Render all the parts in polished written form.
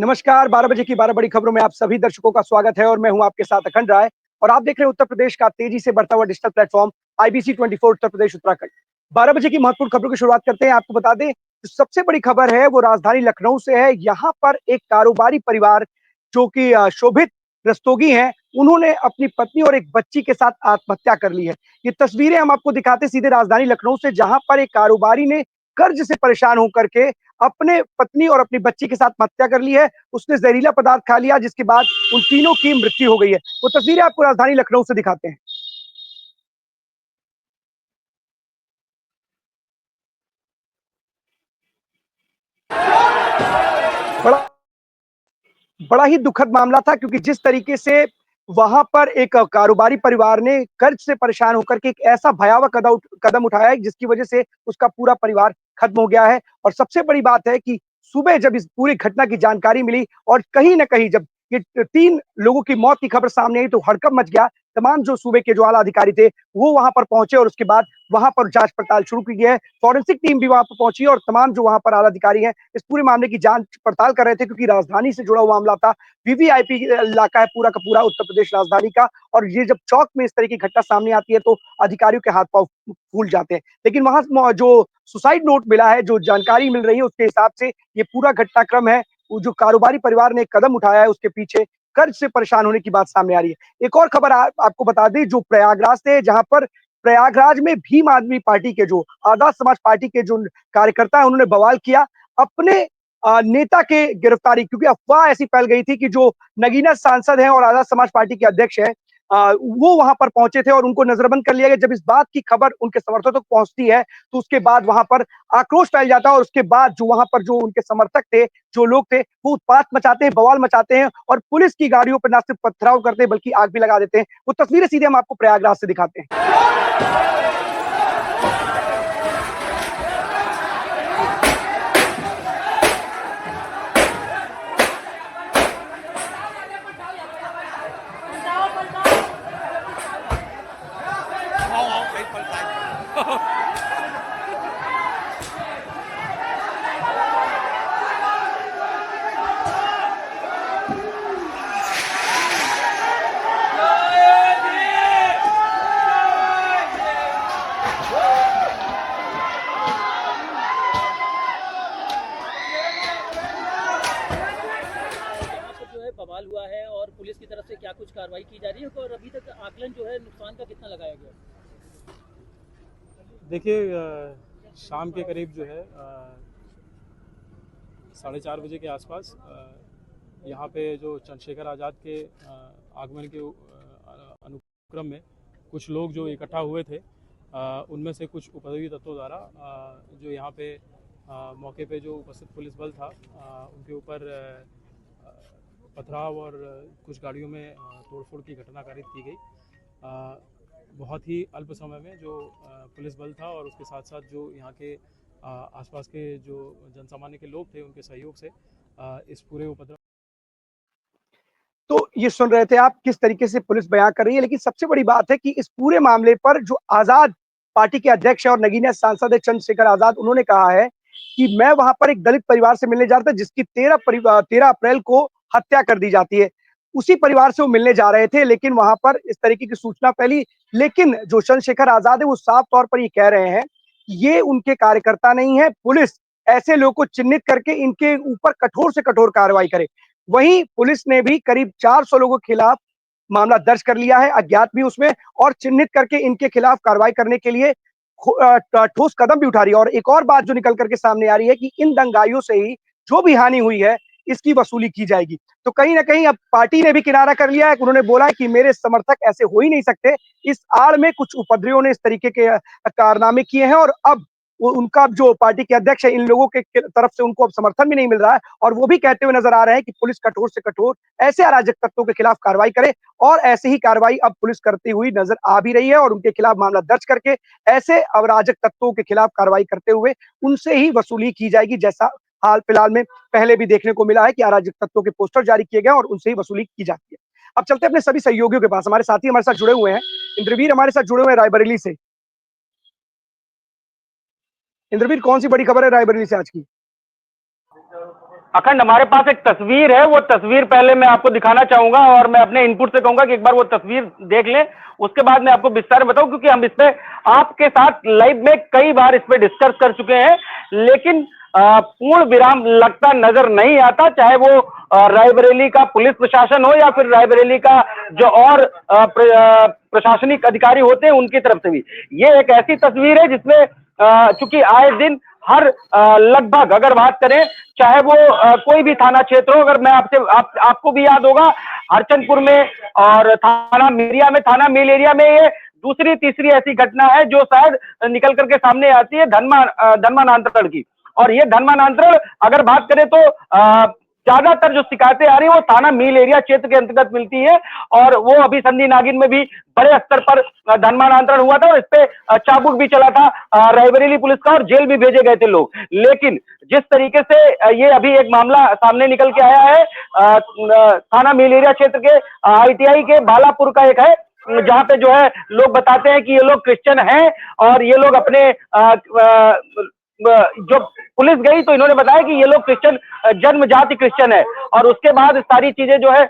नमस्कार, 12 बजे की 12 बड़ी खबरों में आप सभी दर्शकों का स्वागत है और मैं हूं आपके साथ अखंड राय। और आप देख रहे हैं उत्तर प्रदेश का तेजी से बढ़ता हुआ digital platform IBC 24 Uttar Pradesh Uttarakhand. 12 बजे की महत्वपूर्ण खबरों की शुरुआत करते हैं। आपको बता दें, सबसे बड़ी खबर है वो राजधानी लखनऊ से है। यहाँ पर एक कारोबारी परिवार जो कि शोभित रस्तोगी हैं, उन्होंने अपनी पत्नी और एक बच्ची के साथ आत्महत्या कर ली है। ये तस्वीरें हम आपको दिखाते सीधे राजधानी लखनऊ से, जहां पर एक कारोबारी ने कर्ज से परेशान होकर के अपने पत्नी और अपनी बच्ची के साथ हत्या कर ली है। उसने जहरीला पदार्थ खा लिया, जिसके बाद उन तीनों की मृत्यु हो गई है। वो तस्वीरें आपको राजधानी लखनऊ से दिखाते हैं। बड़ा बड़ा ही दुखद मामला था, क्योंकि जिस तरीके से वहां पर एक कारोबारी परिवार ने कर्ज से परेशान होकर के एक ऐसा भयावह कदम उठाया है, जिसकी वजह से उसका पूरा परिवार खत्म हो गया है। और सबसे बड़ी बात है कि सुबह जब इस पूरी घटना की जानकारी मिली और कहीं न कहीं जब ये 3 लोगों की मौत की खबर सामने आई, तो हड़कंप मच गया। तमाम जो सूबे के जो आला अधिकारी थे, वो वहां पर पहुंचे और उसके बाद वहां पर जांच पड़ताल शुरू की गई है। फॉरेंसिक टीम भी वहां पर पहुंची और तमाम जो वहां पर आला अधिकारी हैं, इस पूरे मामले की जांच पड़ताल कर रहे थे, क्योंकि राजधानी से जुड़ा हुआ मामला था। वीवीआईपी इलाका है पूरा का पूरा उत्तर प्रदेश राजधानी का। और ये जब चौक में इस तरह की घटना सामने आती है, तो अधिकारियों के हाथ पांव फूल जाते हैं। लेकिन वहां जो सुसाइड नोट मिला है, जो जानकारी मिल रही है, उसके हिसाब से ये पूरा घटनाक्रम है। वो जो कारोबारी परिवार ने कदम उठाया है, उसके पीछे कर्ज से परेशान होने की बात सामने आ रही है। एक और खबर आपको बता दें, जो प्रयागराज से, जहां पर प्रयागराज में भीम आदमी पार्टी के जो आजाद समाज पार्टी के जो कार्यकर्ता है, उन्होंने बवाल किया अपने नेता के गिरफ्तारी, क्योंकि अफवाह ऐसी फैल गई थी कि जो नगीना सांसद हैं और आजाद समाज पार्टी के अध्यक्ष हैं, वो वहां पर पहुंचे थे और उनको नजरबंद कर लिया गया। जब इस बात की खबर उनके समर्थकों तक पहुंचती है, तो उसके बाद वहां पर आक्रोश फैल जाता है और उसके बाद जो वहां पर जो उनके समर्थक थे, जो लोग थे, वो उत्पात मचाते हैं, बवाल मचाते हैं और पुलिस की गाड़ियों पर ना सिर्फ पथराव करते हैं, बल्कि आग भी लगा देते हैं। वो तस्वीरें सीधे हम आपको प्रयागराज से दिखाते हैं। बवाल हुआ है और पुलिस की तरफ से क्या कुछ कार्रवाई की जा रही है, और अभी तक आकलन जो है नुकसान का कितना लगाया गया? देखिए, शाम के करीब जो है 4:30 बजे के आसपास यहाँ पे जो चंद्रशेखर आज़ाद के आगमन के अनुक्रम में कुछ लोग जो इकट्ठा हुए थे, उनमें से कुछ उपद्रवी तत्वों द्वारा जो यहाँ पे मौके पे जो उपस्थित पुलिस बल था, उनके ऊपर पथराव और कुछ गाड़ियों में तोड़फोड़ की घटना कारित की गई। बहुत ही अल्प समय में जो पुलिस बल था और उसके साथ साथ जो यहाँ के आसपास के जो जनसामान्य के लोग थे, उनके सहयोग से इस पूरे उपद्रव। तो ये सुन रहे थे आप किस तरीके से पुलिस बयान कर रही है। लेकिन सबसे बड़ी बात है कि इस पूरे मामले पर जो आजाद पार्टी के अध्यक्ष है और नगीना सांसद है चंद्रशेखर आजाद, उन्होंने कहा है कि मैं वहां पर एक दलित परिवार से मिलने जा रहा था, जिसकी 13 अप्रैल को हत्या कर दी जाती है। उसी परिवार से वो मिलने जा रहे थे, लेकिन वहां पर इस तरीके की सूचना फैली। लेकिन जो चंद्रशेखर आजाद है, वो साफ तौर पर ये कह रहे हैं कि ये उनके कार्यकर्ता नहीं है। पुलिस ऐसे लोगों को चिन्हित करके इनके ऊपर कठोर से कठोर कार्रवाई करे। वहीं पुलिस ने भी करीब 400 लोगों के खिलाफ मामला दर्ज कर लिया है, अज्ञात भी उसमें, और चिन्हित करके इनके खिलाफ कार्रवाई करने के लिए ठोस कदम भी उठा रही है। और एक और बात जो निकल करके सामने आ रही है कि इन दंगाइयों से ही जो भी हानि हुई है, इसकी वसूली की जाएगी। तो कहीं ना कहीं अब पार्टी ने भी किनारा कर लिया है। उन्होंने बोला है कि मेरे समर्थक ऐसे हो ही नहीं सकते। इस आड़ में कुछ उपद्रवियों ने इस तरीके के कारनामे किए हैं और अब उनका जो पार्टी के अध्यक्ष है, इन लोगों के तरफ से उनको अब समर्थन भी नहीं मिल रहा है। और वो भी कहते हुए नजर आ रहे हैं कि पुलिस कठोर से कठोर ऐसे अराजक तत्वों के खिलाफ कार्रवाई करे। और ऐसे ही कार्रवाई अब पुलिस करती हुई नजर आ भी रही है और उनके खिलाफ मामला दर्ज करके ऐसे अराजक तत्वों के खिलाफ कार्रवाई करते हुए उनसे ही वसूली की जाएगी। जैसा हाल फिलहाल में पहले भी देखने को मिला है कि अराजक तत्वों के पोस्टर जारी किए गए और उनसे ही वसूली की जाती है। अब चलते अपने सभी सहयोगियों के पास। हमारे साथी हमारे साथ जुड़े हुए हैं। इंद्रवीर हमारे साथ जुड़े हुए हैं रायबरेली से। इंद्रवीर, कौन सी बड़ी खबर है रायबरेली से आज की? अखंड, हमारे पास एक तस्वीर है, वो तस्वीर पहले मैं आपको दिखाना चाहूंगा और मैं अपने इनपुट से कहूंगा कि एक बार वो तस्वीर देख लें, उसके बाद मैं आपको विस्तार में बताऊं, क्योंकि हम इस पे आपके साथ लाइव में कई बार इस पे डिस्कस कर चुके हैं, लेकिन पूर्ण विराम लगता नजर नहीं आता, चाहे वो रायबरेली का पुलिस प्रशासन हो या फिर रायबरेली का जो और प्रशासनिक अधिकारी होते हैं उनकी तरफ से भी। ये एक ऐसी तस्वीर है जिसमें चूंकि आए दिन हर लगभग अगर बात करें, चाहे वो कोई भी थाना क्षेत्र हो, अगर मैं आपको भी याद होगा हरचंदपुर में और थाना मिल एरिया में ये दूसरी तीसरी ऐसी घटना है जो शायद निकल करके सामने आती है धनमानांतरण की। और ये धनमानांतरण अगर बात करें तो ज्यादातर जो शिकायतें आ रही है वो थाना मिल एरिया क्षेत्र के अंतर्गत मिलती है, और वो अभी संधि नागिन में भी बड़े स्तर पर धनमानांतरण हुआ था और इस पे चाबुक भी चला था रायबरेली पुलिस का और जेल भी भेजे गए थे लोग। लेकिन जिस तरीके से ये अभी एक मामला सामने निकल के आया है थाना मिल एरिया क्षेत्र के ITI के बालापुर का एक है, जहां पे जो है लोग बताते हैं कि ये लोग क्रिश्चियन हैं और ये लोग अपने जो पुलिस गई तो इन्होंने बताया कि ये लोग क्रिश्चियन जन्म जाति क्रिश्चियन है, और उसके बाद सारी चीजें जो है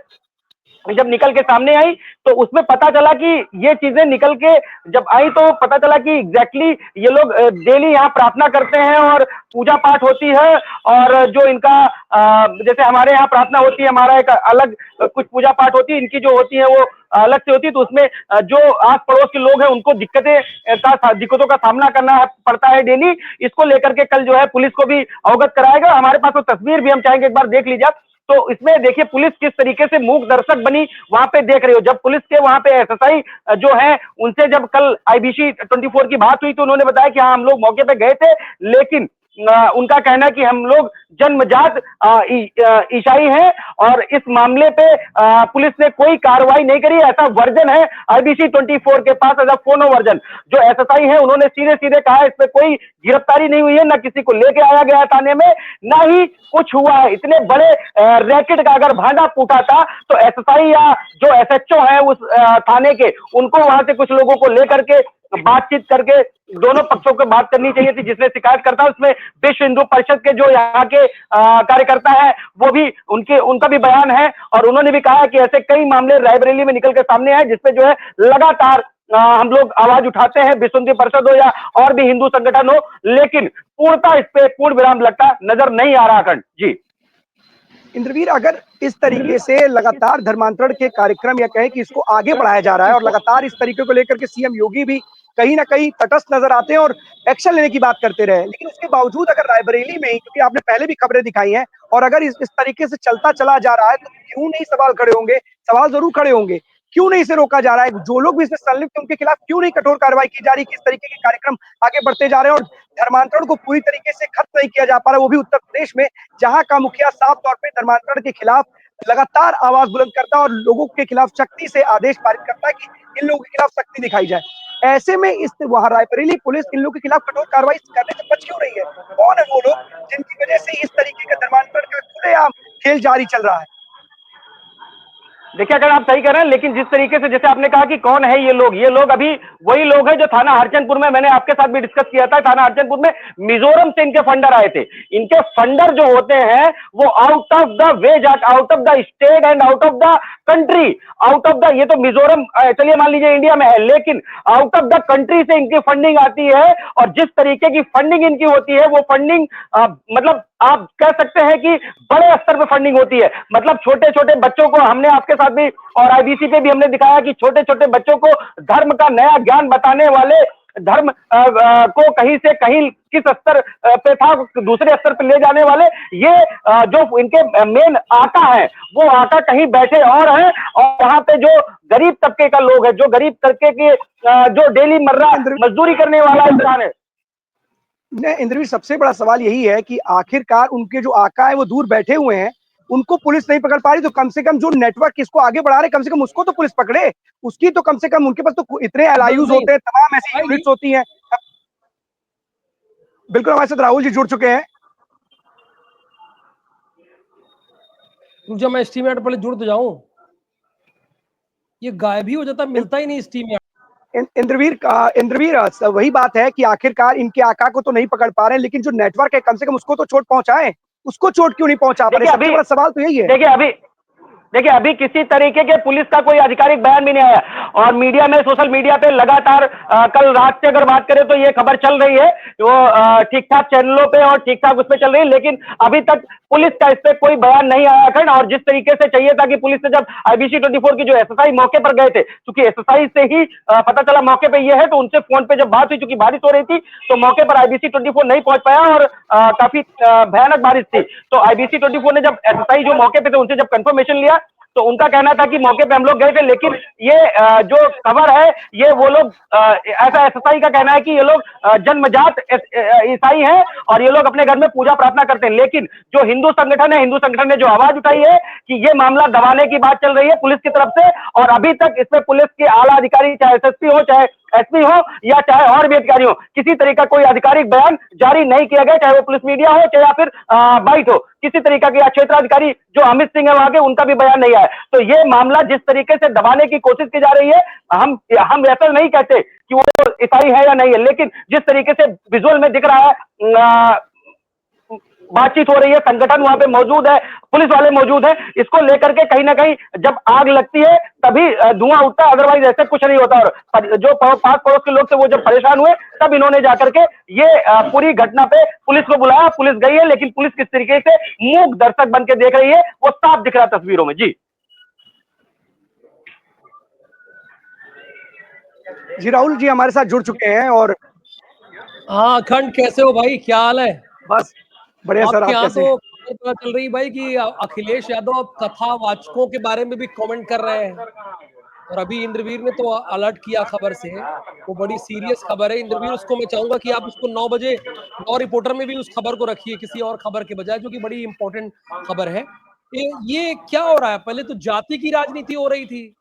जब निकल के सामने आई तो उसमें पता चला कि ये चीजें निकल के जब आई तो पता चला कि एग्जैक्टली ये लोग डेली यहाँ प्रार्थना करते हैं और पूजा पाठ होती है, और जो इनका जैसे हमारे यहाँ प्रार्थना होती है, हमारा एक अलग कुछ पूजा पाठ होती है, इनकी जो होती है वो अलग से होती है, तो उसमें जो आस पड़ोस के लोग हैं उनको दिक्कतों का सामना करना पड़ता है डेली। इसको लेकर के कल जो है पुलिस को भी अवगत कराएगा। हमारे पास तो तस्वीर भी हम चाहेंगे एक बार देख लीजिए। तो इसमें देखिए पुलिस किस तरीके से मूक दर्शक बनी, वहां पे देख रहे हो जब पुलिस के वहां पे SSI जो है उनसे जब कल IBC 24 की बात हुई तो उन्होंने बताया कि हाँ हम लोग मौके पे गए थे, लेकिन उनका कहना है कि हम लोग जन्मजात ईसाई हैं और इस मामले पे पुलिस ने कोई कार्रवाई नहीं करी, ऐसा वर्जन है IBC 24 के पास एज अ फोनो वर्जन। जो SSI है उन्होंने सीधे सीधे कहा इसमें कोई गिरफ्तारी नहीं हुई है, ना किसी को लेके आया गया थाने में, ना ही कुछ हुआ है। इतने बड़े रैकेट का अगर भांडा फूटा था तो SSI या जो SHO है उस थाने के, उनको वहां से कुछ लोगों को लेकर के बातचीत करके दोनों पक्षों को बात करनी चाहिए थी। जिसने शिकायत करता है उसमें विश्व हिंदू परिषद के जो यहाँ के कार्यकर्ता है वो भी उनका भी बयान है, और उन्होंने भी कहा कि ऐसे कई मामले रायबरेली में निकल के सामने आए जिसपे जो है लगातार हम लोग आवाज उठाते हैं, विश्व हिंदू परिषद हो या और भी हिंदू संगठन हो, लेकिन पूर्णतः इस पे पूर्ण विराम लगता नजर नहीं आ रहा। खंड जी इंद्रवीर, अगर इस तरीके से लगातार धर्मांतरण के कार्यक्रम या कहें कि इसको आगे बढ़ाया जा रहा है और लगातार इस तरीके को लेकर के CM योगी भी कहीं ना कहीं तटस्थ नजर आते हैं और एक्शन लेने की बात करते रहे, लेकिन उसके बावजूद अगर रायबरेली में ही, क्योंकि आपने पहले भी खबरें दिखाई हैं, और अगर इस तरीके से चलता चला जा रहा है तो क्यों नहीं सवाल खड़े होंगे, सवाल जरूर खड़े होंगे, क्यों नहीं इसे रोका जा रहा है? जो लोग भी इसमें संलिप्त हैं उनके खिलाफ क्यों नहीं कठोर कार्रवाई की जा रही? किस तरीके के कार्यक्रम आगे बढ़ते जा रहे हैं और धर्मांतरण को पूरी तरीके से खत्म नहीं किया जा पा रहा, वो भी उत्तर प्रदेश में, जहां का मुखिया साफ तौर पर धर्मांतरण के खिलाफ लगातार आवाज बुलंद करता है और लोगों के खिलाफ सख्ती से आदेश पारित करता है कि इन लोगों के खिलाफ सख्ती दिखाई जाए। ऐसे में इस वहां रायबरेली पुलिस इन लोगों के खिलाफ कठोर कार्रवाई करने से बच क्यों रही है? कौन है वो लोग जिनकी वजह से इस तरीके का धर्मांतरण का खुलेआम खेल जारी चल रहा है? देखिए, अगर आप सही कर रहे हैं, लेकिन जिस तरीके से जैसे आपने कहा कि कौन है ये लोग अभी वही लोग हैं जो थाना हरचंदपुर में, मैंने आपके साथ भी डिस्कस किया था, थाना हरचंदपुर में मिजोरम से इनके फंडर आए थे। इनके फंडर जो होते हैं वो out of the way, out of the state and out of the country, out of the, ये तो मिजोरम चलिए मान लीजिए इंडिया में है, लेकिन आउट ऑफ द कंट्री से इनकी फंडिंग आती है, और जिस तरीके की फंडिंग इनकी होती है वो फंडिंग मतलब आप कह सकते हैं कि बड़े स्तर पर फंडिंग होती है। मतलब छोटे छोटे बच्चों को, हमने आपके साथ भी और IBC पे भी हमने दिखाया कि छोटे छोटे बच्चों को धर्म का नया ज्ञान बताने वाले, धर्म को कहीं से कहीं किस स्तर पे था दूसरे स्तर पे ले जाने वाले, ये जो इनके मेन आका है वो आका कहीं बैठे और हैं, और यहाँ पे जो गरीब तबके का लोग है, जो गरीब तबके के जो डेली मर्रा मजदूरी करने वाला इंसान है। इंद्रवीर, सबसे बड़ा सवाल यही है कि आखिरकार उनके जो आका है वो दूर बैठे हुए हैं, उनको पुलिस नहीं पकड़ पा रही, तो कम से कम जो नेटवर्क इसको आगे बढ़ा रहे, कम से कम उसको तो पुलिस पकड़े। उसकी तो कम से कम, उनके पास तो इतने LIUs होते हैं, तमाम ऐसी यूनिट्स होती हैं। बिल्कुल, हमारे साथ राहुल जी जुड़ चुके हैं। जब मैं स्टीम पहले जुड़ तो जाऊं, ये गायब ही हो जाता, मिलता ही नहीं स्टीम। इंद्रवीर, वही बात है कि आखिरकार इनके आका को तो नहीं पकड़ पा रहे हैं, लेकिन जो नेटवर्क है कम से कम उसको तो चोट पहुंचाएं। उसको चोट क्यों नहीं पहुंचा पा रहे? सबसे बड़ा सवाल तो यही है। देखिए अभी किसी तरीके के पुलिस का कोई आधिकारिक बयान भी नहीं आया और मीडिया में, सोशल मीडिया पे लगातार कल रात से अगर बात करें तो ये खबर चल रही है, वो ठीक ठाक चैनलों पे और ठीक ठाक उस पे चल रही है, लेकिन अभी तक पुलिस का इस पे कोई बयान नहीं आया अखंड। और जिस तरीके से चाहिए था कि पुलिस से जब IBC 24 की जो SSI मौके पर गए थे, क्योंकि SSI से ही पता चला मौके पे ये है, तो उनसे फोन पे जब बात हुई, चूंकि बारिश हो रही थी तो मौके पर IBC 24 नहीं पहुंच पाया और काफी भयानक बारिश थी। तो IBC 24 ने जब SSI जो मौके पे थे उनसे जब कंफर्मेशन लिया तो उनका कहना था कि मौके पे हम लोग गए थे, लेकिन ये जो खबर है ये वो लोग ऐसा SSI का कहना है कि ये लोग जन्मजात ईसाई हैं और ये लोग अपने घर में पूजा प्रार्थना करते हैं। लेकिन जो हिंदू संगठन है, हिंदू संगठन ने जो आवाज उठाई है कि ये मामला दबाने की बात चल रही है पुलिस की तरफ से, और अभी तक इसमें पुलिस के आला अधिकारी, चाहे SSP हो, चाहे SP हो या चाहे और भी अधिकारी हो, किसी तरीका कोई आधिकारिक बयान जारी नहीं किया गया, चाहे वो पुलिस मीडिया हो चाहे या फिर बाइट हो, किसी तरीका के क्षेत्राधिकारी जो अमित सिंह है वहां के, उनका भी बयान नहीं आया। तो ये मामला जिस तरीके से दबाने की कोशिश की जा रही है, हम ऐसा नहीं कहते कि वो ईसाई है या नहीं है, लेकिन जिस तरीके से विजुअल में दिख रहा है, बातचीत हो रही है, संगठन वहां पे मौजूद है, पुलिस वाले मौजूद है, इसको लेकर के कहीं ना कहीं जब आग लगती है तभी धुआं उठता है, अदरवाइज ऐसे कुछ नहीं होता। और जो पास पड़ोस के लोग थे वो जब परेशान हुए तब इन्होंने जाकर के ये पूरी घटना पे पुलिस को बुलाया, पुलिस गई है, लेकिन पुलिस किस तरीके से मूक दर्शक बन के देख रही है वो साफ दिख रहा है तस्वीरों में। जी राहुल जी हमारे साथ जुड़ चुके हैं। और हाँ अखंड, कैसे हो भाई, क्या हाल है? बस बढ़िया सर, आप कैसे? तो पता चल रही भाई कि अखिलेश यादव अब कथावाचकों के बारे में भी कमेंट कर रहे हैं, और अभी इंद्रवीर ने तो अलर्ट किया खबर से, वो बड़ी सीरियस खबर है। इंद्रवीर, उसको मैं चाहूंगा कि आप उसको 9 बजे 9 रिपोर्टर में भी उस खबर को रखिए किसी और खबर के बजाय, जो कि बड़ी इंपॉर्टेंट खबर है। ये क्या हो रहा है? पहले तो जाति की राजनीति हो रही थी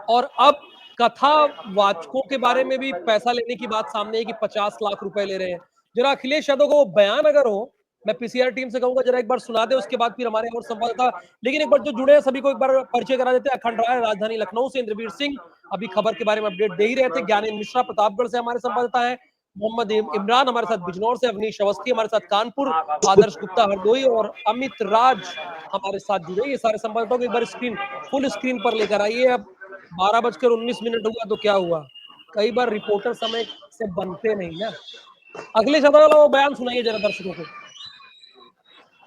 और अब कथावाचकों के बारे में भी पैसा लेने की बात सामने है कि 50 लाख रुपए ले रहे हैं। जरा अखिलेश यादव को बयान अगर हो, मैं PCR टीम से कहूंगा जरा एक बार सुना दे, उसके बाद फिर हमारे और संवाददाता, लेकिन एक बार जो जुड़े हैं सभी को एक बार परिचय करा देते हैं। अखंड राय, राजधानी लखनऊ से इंद्रवीर सिंह अभी खबर के बारे में अपडेट दे ही रहे थे। ज्ञानेंद्र मिश्रा प्रतापगढ़ से हमारे संवाददाता है, मोहम्मद इमरान हमारे साथ बिजनौर से, अवनीश अवस्थी हमारे साथ कानपुर, आदर्श गुप्ता हरदोई और अमित राज हमारे साथ जुड़े। ये सारे संवाददाताओं को एक बार स्क्रीन फुल स्क्रीन पर लेकर आइए। अब 12:19 हुआ तो क्या हुआ, कई बार रिपोर्टर समय से बनते नहीं ना। अखिलेश यादव वाला वो बयान सुनाइए जरा दर्शकों को।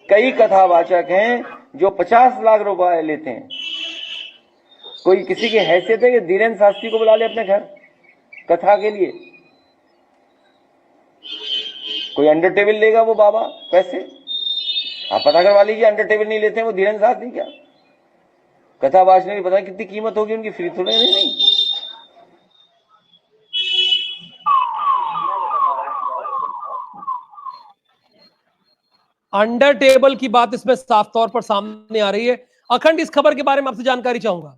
कई कथावाचक हैं जो 50 लाख रुपए लेते हैं। कोई किसी की हैसियत है कि धीरेन्द्र शास्त्री को बुला ले अपने घर कथा के लिए? कोई अंडर टेबल लेगा वो बाबा पैसे? आप पता करवा लीजिए, अंडर टेबल नहीं लेते हैं वो धीरेन्द्र शास्त्री। क्या कथा बाजने की पता कितनी कीमत होगी उनकी, फ्री थोड़े नहीं। अंडर टेबल की बात इसमें साफ तौर पर सामने आ रही है। अखंड, इस खबर के बारे में आपसे जानकारी चाहूंगा।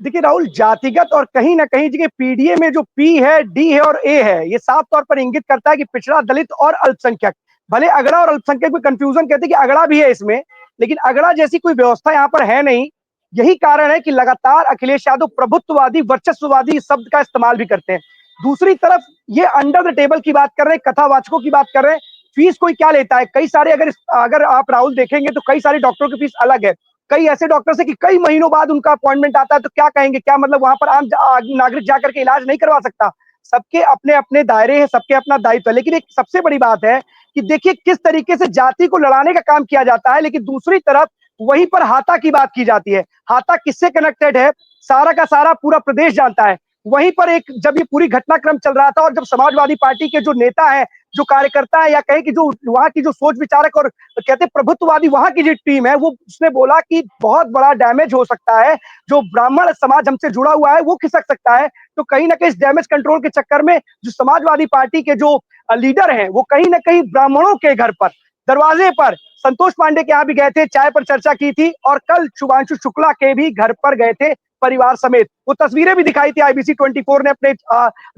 देखिए राहुल, जातिगत और कहीं ना कहीं जगह PDA में जो P है, D है और A है, ये साफ तौर पर इंगित करता है कि पिछड़ा, दलित और अल्पसंख्यक। भले अगड़ा और अल्पसंख्यक में कंफ्यूजन कहते हैं कि अगड़ा भी है इसमें, लेकिन अगड़ा जैसी कोई व्यवस्था यहाँ पर है नहीं। यही कारण है कि लगातार अखिलेश यादव प्रभुत्ववादी, वर्चस्ववादी शब्द का इस्तेमाल भी करते हैं। दूसरी तरफ ये अंडर द टेबल की बात कर रहे हैं, कथावाचकों की बात कर रहे हैं। फीस कोई क्या लेता है? कई सारे, अगर आप राहुल देखेंगे तो कई सारे डॉक्टरों की फीस अलग है। कई ऐसे डॉक्टर से कि कई महीनों बाद उनका अपॉइंटमेंट आता है, तो क्या कहेंगे, क्या मतलब वहां पर आम नागरिक जाकर के इलाज नहीं करवा सकता? सबके अपने अपने दायरे हैं, सबके अपना दायित्व है। लेकिन एक सबसे बड़ी बात है कि देखिए किस तरीके से जाति को लड़ाने का काम किया जाता है, लेकिन दूसरी तरफ वहीं पर हाथा की बात की जाती है। हाथा किससे कनेक्टेड है, सारा का सारा पूरा प्रदेश जानता है। वहीं पर एक जब ये पूरी घटनाक्रम चल रहा था और जब समाजवादी पार्टी के जो नेता है, जो कार्यकर्ता है, या कहें कि जो वहां की जो सोच विचारक और कहते प्रभुत्ववादी वहां की जो टीम है, वो उसने बोला कि बहुत बड़ा डैमेज हो सकता है, जो ब्राह्मण समाज हमसे जुड़ा हुआ है वो खिसक सकता है। तो कहीं ना कहीं इस डैमेज कंट्रोल के चक्कर में जो समाजवादी पार्टी के जो लीडर हैं, वो कहीं ना कहीं ब्राह्मणों के घर पर, दरवाजे पर संतोष पांडे के यहाँ भी गए थे, चाय पर चर्चा की थी, और कल शुभांशु शुक्ला के भी घर पर गए थे परिवार समेत। वो तस्वीरें भी दिखाई थी IBC 24 ने अपने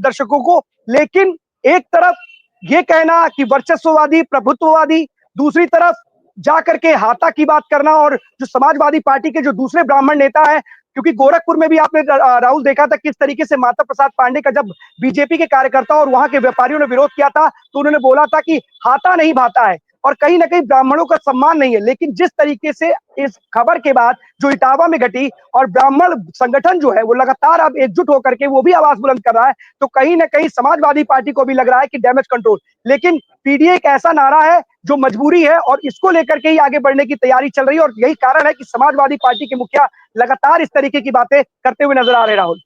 दर्शकों को। लेकिन एक तरफ ये कहना कि वर्चस्ववादी, प्रभुत्ववादी, दूसरी तरफ जाकर के हाथा की बात करना, और जो समाजवादी पार्टी के जो दूसरे ब्राह्मण नेता है, क्योंकि गोरखपुर में भी आपने राहुल देखा था किस तरीके से माता प्रसाद पांडे का जब बीजेपी के कार्यकर्ता और वहां के व्यापारियों ने विरोध किया था, तो उन्होंने बोला था कि हाथा नहीं भाता है। और कहीं ना कहीं ब्राह्मणों का सम्मान नहीं है। लेकिन जिस तरीके से इस खबर के बाद जो इटावा में घटी और ब्राह्मण संगठन जो है वो लगातार अब एकजुट होकर के वो भी आवाज बुलंद कर रहा है, तो कहीं ना कहीं समाजवादी पार्टी को भी लग रहा है कि डैमेज कंट्रोल। लेकिन पीडीए एक ऐसा नारा है जो मजबूरी है और इसको लेकर के ही आगे बढ़ने की तैयारी चल रही है, और यही कारण है कि समाजवादी पार्टी के मुखिया लगातार इस तरीके की बातें करते हुए नजर आ रहे। राहुल,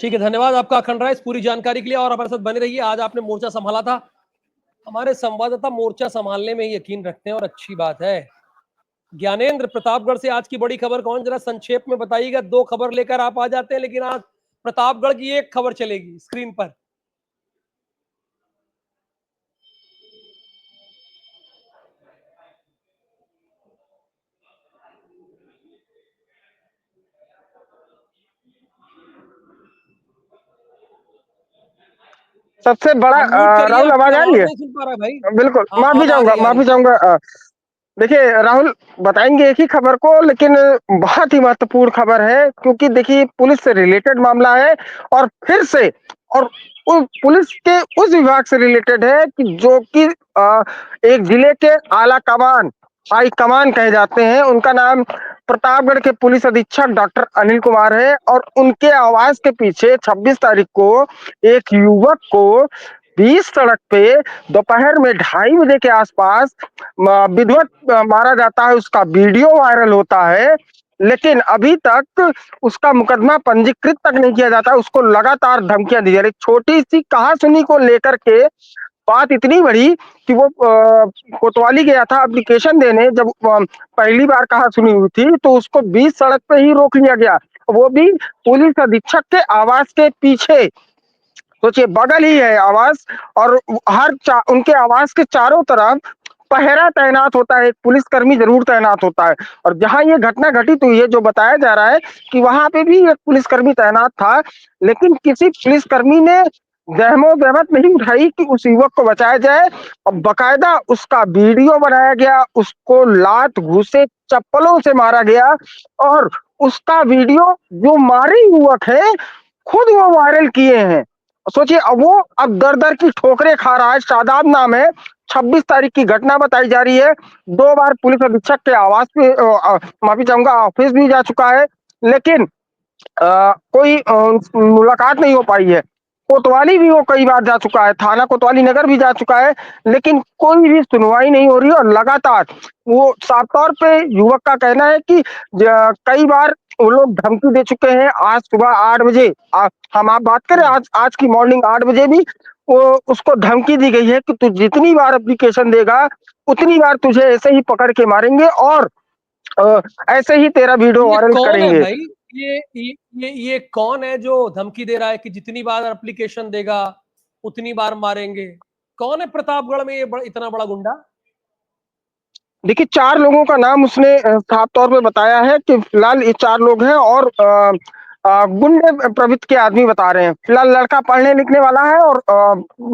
ठीक है, धन्यवाद आपका अखंड राय इस पूरी जानकारी के लिए, और हमारे साथ बने रहिए। आज आपने मोर्चा संभाला था, हमारे संवाददाता मोर्चा संभालने में ही यकीन रखते हैं और अच्छी बात है। ज्ञानेंद्र, प्रतापगढ़ से आज की बड़ी खबर कौन, जरा संक्षेप में बताइएगा। 2 खबर लेकर आप आ जाते हैं, लेकिन आज प्रतापगढ़ की एक खबर चलेगी स्क्रीन पर। सबसे बड़ा आप म्यूट करिए, राहुल, आपकी आवाज आ रही आवाज है? नहीं सुन पा रहा भाई। बिल्कुल, हाँ, माफी अब आ चाहूंगा, रही, आ रही। माफी चाहूंगा। देखिए राहुल, बताएंगे एक ही खबर को, लेकिन बहुत ही महत्वपूर्ण खबर है, क्योंकि देखिए पुलिस से रिलेटेड मामला है, और फिर से और पुलिस के उस विभाग से रिलेटेड है कि जो कि एक जिले के आला कमान, हाई कमान कहे जाते हैं। उनका नाम प्रतापगढ़ के पुलिस अधीक्षक डॉक्टर अनिल कुमार है, और उनके आवाज के पीछे 26 तारीख को एक युवक को 20 सड़क पे दोपहर में 2:30 बजे के आसपास विधिवत मारा जाता है। उसका वीडियो वायरल होता है, लेकिन अभी तक उसका मुकदमा पंजीकृत तक नहीं किया जाता। उसको लगातार धमकियां दी जा रही। छोटी सी कहासुनी को लेकर के बात इतनी बड़ी कि वो कोतवाली गया था एप्लीकेशन देने। जब पहली बार कहासुनी हुई थी तो उसको 20 सड़क पे ही रोक लिया गया, वो भी पुलिस अधीक्षक के आवास के पीछे। सोचिए, बगल ही है आवास, और उनके आवास के चारों तरफ पहरा तैनात होता है, एक पुलिसकर्मी जरूर तैनात होता है। और जहां ये घटना घटित हुई है, जो बताया जा रहा है कि वहां पे भी एक पुलिसकर्मी तैनात था, लेकिन किसी पुलिसकर्मी ने जहमत नहीं उठाई कि उस युवक को बचाया जाए, और बकायदा उसका वीडियो बनाया गया। उसको लात घूसे चप्पलों से मारा गया, और उसका वीडियो जो मारे युवक है खुद वो वायरल किए हैं। सोचिए, अब वो अब दर दर की ठोकरें खा रहा है। शादाब नाम है, 26 तारीख की घटना बताई जा रही है। 2 बार पुलिस अधीक्षक के आवास पे माफी चाहूंगा ऑफिस भी जा चुका है, लेकिन कोई मुलाकात नहीं हो पाई है। कोतवाली भी वो कई बार जा चुका है, थाना कोतवाली नगर भी जा चुका है, लेकिन कोई भी सुनवाई नहीं हो रही। और लगातार वो साफ तौर पे युवक का कहना है कि कई बार वो लोग धमकी दे चुके हैं। आज सुबह 8 बजे हम आप बात करें, आज की मॉर्निंग 8 बजे भी वो उसको धमकी दी गई है कि तू जितनी बार एप्लीकेशन देगा उतनी बार तुझे ऐसे ही पकड़ के मारेंगे, और ऐसे ही तेरा वीडियो ये वायरल कौन है करेंगे। भाई? ये कौन है जो धमकी दे रहा है कि जितनी बार एप्लीकेशन देगा उतनी बार मारेंगे? कौन है प्रतापगढ़ में ये इतना बड़ा गुंडा? देखिए, 4 लोगों का नाम उसने साफ तौर पे बताया है कि फिलहाल ये 4 लोग हैं, और गुंडे प्रवृत्ति के आदमी बता रहे हैं। फिलहाल लड़का पढ़ने लिखने वाला है, और